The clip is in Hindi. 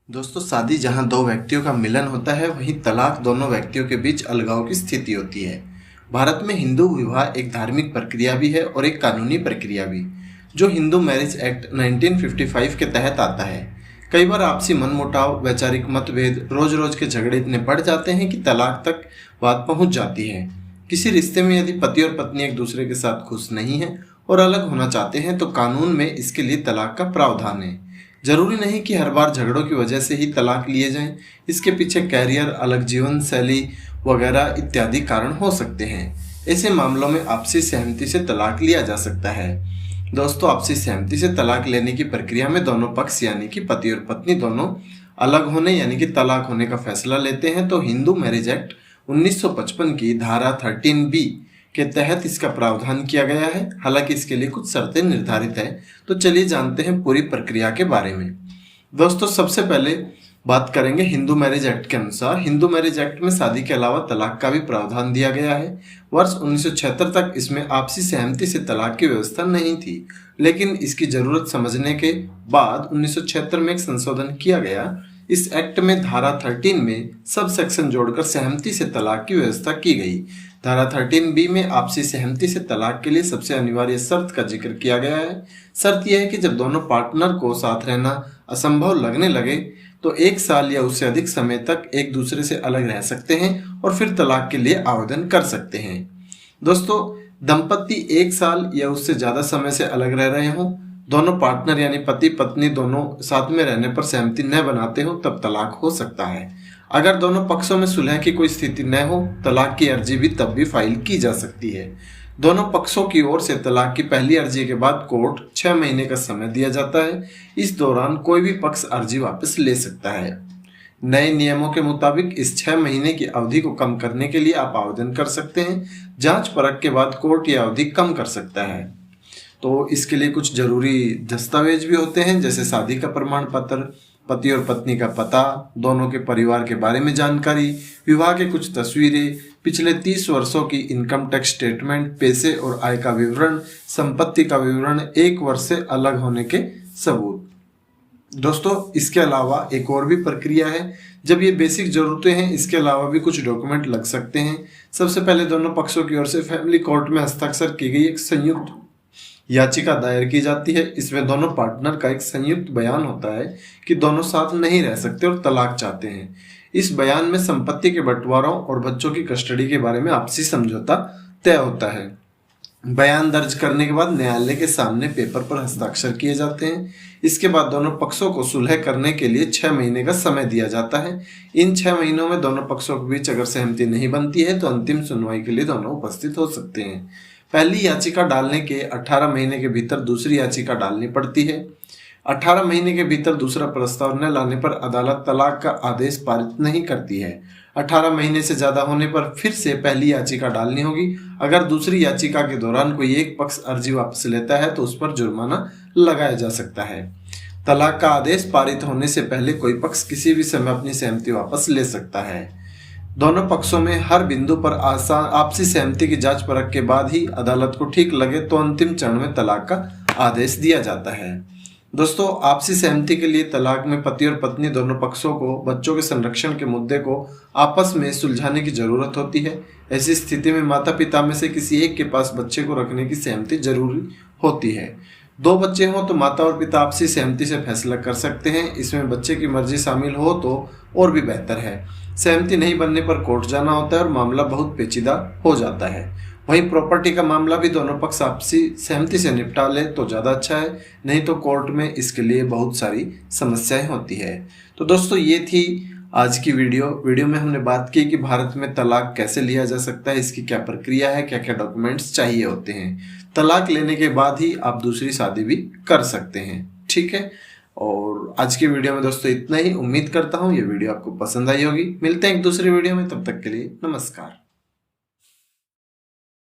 दोस्तों, शादी जहां दो व्यक्तियों का मिलन होता है, वहीं तलाक दोनों व्यक्तियों के बीच अलगाव की स्थिति होती है। भारत में हिंदू विवाह एक धार्मिक प्रक्रिया भी है और एक कानूनी प्रक्रिया भी, जो हिंदू मैरिज एक्ट 1955 के तहत आता है। कई बार आपसी मनमुटाव, वैचारिक मतभेद, रोज रोज के झगड़े इतने बढ़ जाते हैं कि तलाक तक बात पहुंच जाती है। किसी रिश्ते में यदि पति और पत्नी एक दूसरे के साथ खुश नहीं है और अलग होना चाहते हैं, तो कानून में इसके लिए तलाक का प्रावधान है। जरूरी नहीं कि हर बार झगड़ों की वजह से ही तलाक लिए जाएं। इसके पीछे कैरियर, अलग जीवन शैली वगैरह इत्यादि कारण हो सकते हैं। ऐसे मामलों में आपसी सहमति से तलाक लिया जा सकता है। दोस्तों, आपसी सहमति से तलाक लेने की प्रक्रिया में दोनों पक्ष यानी कि पति और पत्नी दोनों अलग होने यानी कि तलाक होने का फैसला लेते हैं, तो हिंदू मैरिज एक्ट 1955 की धारा 13B के तहत इसका प्रावधान किया गया है। हालांकि इसके लिए कुछ शर्तें निर्धारित है। तो चलिए जानते हैं पूरी प्रक्रिया के बारे में। दोस्तों, सबसे पहले बात करेंगे हिंदू मैरिज एक्ट के अनुसार। हिंदू मैरिज एक्ट में शादी के अलावा तलाक का भी प्रावधान दिया गया है। वर्ष 1976 तक इसमें आपसी सहमति से तलाक की व्यवस्था नहीं थी, लेकिन इसकी जरूरत समझने के बाद 1976 में एक संशोधन किया गया। इस एक्ट में धारा 13 में सब सेक्शन जोड़कर सहमति से तलाक की व्यवस्था की गई। धारा 13B में आपसी सहमति से तलाक के लिए सबसे अनिवार्य शर्त का जिक्र किया गया है। शर्त यह है कि जब दोनों पार्टनर को साथ रहना असंभव लगने लगे तो 1 साल या उससे अधिक समय तक एक दूसरे से अलग रह सकते हैं और फिर तलाक के लिए आवेदन कर सकते हैं। दोस्तों, दंपति 1 साल या उससे ज्यादा समय से अलग रह रहे हों, दोनों पार्टनर यानी पति पत्नी दोनों साथ में रहने पर सहमति न बनाते हो, तब तलाक हो सकता है। अगर दोनों पक्षों में सुलह की कोई स्थिति न हो, तलाक की अर्जी भी तब भी फाइल की जा सकती है। दोनों पक्षों की ओर से तलाक की पहली अर्जी के बाद कोर्ट 6 महीने का समय दिया जाता है। इस दौरान कोई भी पक्ष अर्जी वापस ले सकता है। नए नियमों के मुताबिक इस 6 महीने की अवधि को कम करने के लिए आप आवेदन कर सकते हैं। जांच परख के बाद कोर्ट यह अवधि कम कर सकता है। तो इसके लिए कुछ जरूरी दस्तावेज भी होते हैं, जैसे शादी का प्रमाण पत्र, पति और पत्नी का पता, दोनों के परिवार के बारे में जानकारी, विवाह के कुछ तस्वीरें, पिछले 30 वर्षों की इनकम टैक्स स्टेटमेंट, पैसे और आय का विवरण, संपत्ति का विवरण, 1 वर्ष से अलग होने के सबूत। दोस्तों, इसके अलावा एक और भी प्रक्रिया है। जब ये बेसिक जरूरतें हैं, इसके अलावा भी कुछ डॉक्यूमेंट लग सकते हैं। सबसे पहले दोनों पक्षों की ओर से फैमिली कोर्ट में हस्ताक्षर की गई एक संयुक्त याचिका दायर की जाती है। इसमें दोनों पार्टनर का एक संयुक्त बयान होता है कि दोनों साथ नहीं रह सकते और तलाक चाहते हैं। इस बयान में संपत्ति के बंटवारों और बच्चों की कस्टडी के बारे में आपसी समझौता तय होता है। बयान दर्ज करने के बाद न्यायालय के सामने पेपर पर हस्ताक्षर किए जाते हैं। इसके बाद दोनों पक्षों को सुलह करने के लिए 6 महीने का समय दिया जाता है। इन 6 महीनों में दोनों पक्षों के बीच अगर सहमति नहीं बनती है तो अंतिम सुनवाई के लिए दोनों उपस्थित हो सकते हैं। पहली याचिका डालने के 18 महीने के भीतर दूसरी याचिका डालनी पड़ती है। 18 महीने के भीतर दूसरा प्रस्ताव न लाने पर अदालत तलाक का आदेश पारित नहीं करती है। 18 महीने से ज्यादा होने पर फिर से पहली याचिका डालनी होगी। अगर दूसरी याचिका के दौरान कोई एक पक्ष अर्जी वापस लेता है तो उस पर जुर्माना लगाया जा सकता है। तलाक का आदेश पारित होने से पहले कोई पक्ष किसी भी समय अपनी सहमति वापस ले सकता है। दोनों पक्षों में हर बिंदु पर आपसी सहमति की जांच परख के बाद ही अदालत को ठीक लगे तो अंतिम चरण में तलाक का आदेश दिया जाता है। दोस्तों, आपसी सहमति के लिए तलाक में पति और पत्नी दोनों पक्षों को बच्चों के संरक्षण के मुद्दे को आपस में सुलझाने की जरूरत होती है। ऐसी स्थिति में माता पिता में से किसी एक के पास बच्चे को रखने की सहमति जरूरी होती है। 2 बच्चे हों तो माता और पिता आपसी सहमति से फैसला कर सकते हैं। इसमें बच्चे की मर्जी शामिल हो तो और भी बेहतर है। सहमति नहीं बनने पर कोर्ट जाना होता है और मामला बहुत पेचीदा हो जाता है। वहीं प्रॉपर्टी का मामला भी दोनों पक्ष आपसी सहमति से निपटा ले तो ज़्यादा अच्छा है, नहीं तो कोर्ट में इसके लिए बहुत सारी समस्याएं होती है। तो दोस्तों, ये थी आज की वीडियो में हमने बात की कि भारत में तलाक कैसे लिया जा सकता है, इसकी क्या प्रक्रिया है, क्या क्या डॉक्यूमेंट्स चाहिए होते हैं। तलाक लेने के बाद ही आप दूसरी शादी भी कर सकते हैं। ठीक है, और आज की वीडियो में दोस्तों इतना ही। उम्मीद करता हूँ ये वीडियो आपको पसंद आई होगी। मिलते हैं एक दूसरी वीडियो में, तब तक के लिए नमस्कार।